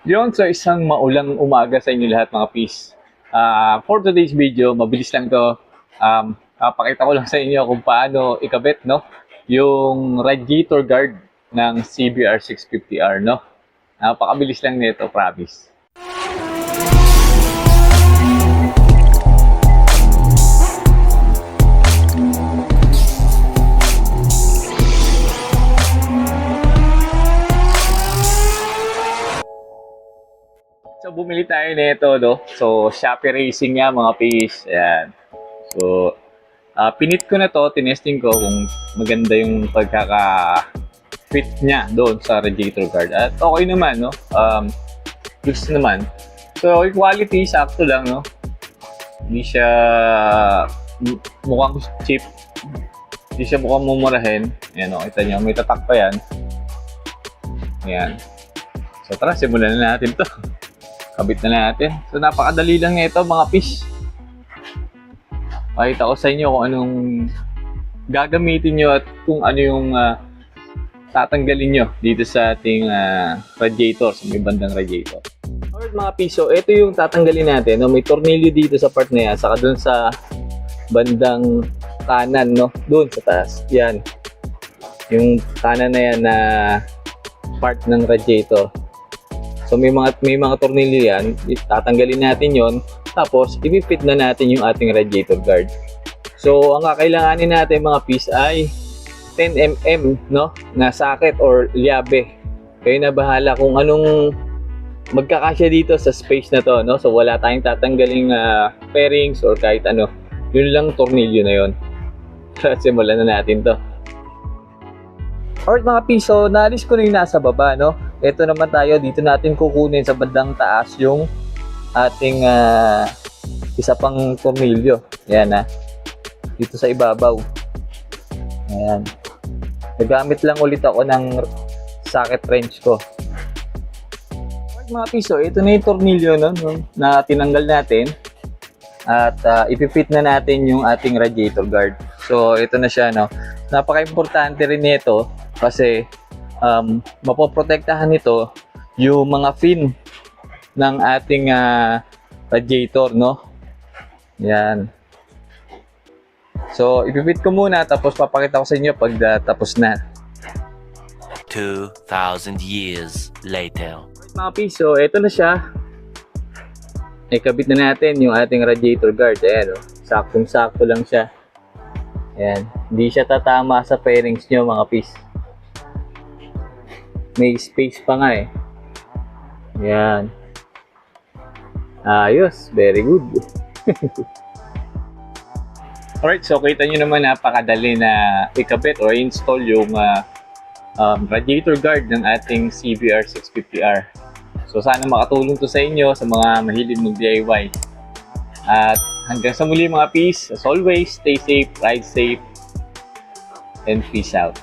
Yun, so isang maulang umaga sa inyo lahat mga peace. For today's video, mabilis lang to. Papakita ko lang sa inyo kung paano ikabit, no? Yung radiator guard ng CBR 650R, no? Napakabilis lang nito, promise. So, bumili tayo nito, no? So, Shopee Racing nga, mga peace. Ayan. So, pinit ko na to, tinesting ko kung maganda yung pagkaka-fit niya doon sa radiator guard. At okay naman, no? Goods naman. So, yung quality, sakto lang, no? Hindi siya mukhang cheap. Hindi siya mukhang mumurahin. Ayan, no? Kita niyo, may tatak pa yan. Ayan. So, tara, simulan na natin to. Kabit na natin. So, napakadali lang nito mga fish. Pakita ko sa inyo kung anong gagamitin nyo at kung ano yung tatanggalin nyo dito sa ating radiator, sa may bandang radiator. Alright mga fish, so ito yung tatanggalin natin. No? May tornilyo dito sa part na yan, saka dun sa bandang kanan, no? Dun sa taas. Yan. Yung kanan na yan na part ng radiator. So may mga tornilyo yan, tatanggalin natin yon, tapos ipipit na natin yung ating radiator guard. So ang kakailanganin natin mga piece ay 10mm, no, na socket or liabe. Kayo na bahala kung anong magkakasya dito sa space na to, no. So wala tayong tatanggaling pairings or kahit ano. Yun lang tornilyo na yon. Simulan na natin to. Alright mga piece, so naalis ko na yung nasa baba, no. Ito naman tayo, dito natin kukunin sa bandang taas yung ating isa pang tornilyo. Ayan dito sa ibabaw. Ayan. Nagamit lang ulit ako ng socket wrench ko. Alright mga piso, ito na yung tornilyo, no, na tinanggal natin. At ipipit na natin yung ating radiator guard. So ito na siya, no. Napaka-importante rin nito kasi mapoprotektahan nito yung mga fin ng ating radiator, no. Yan. So, ipipit ko muna tapos papakita ko sa inyo pag tapos na. 2,000 years later. Mga piso, ito na siya. Ikabit na natin yung ating radiator guard. Ayan, oh. Saktong-sakto lang siya. Ayan. Hindi siya tatama sa fairings nyo, mga piso. May space pa nga eh. Yan. Ayos. Very good. Alright, so kita nyo naman napakadali na ikabit or install yung radiator guard ng ating CBR 650R. So sana makatulong to sa inyo, sa mga mahilig mag-DIY. At hanggang sa muli mga peace, as always, stay safe, ride safe, and peace out.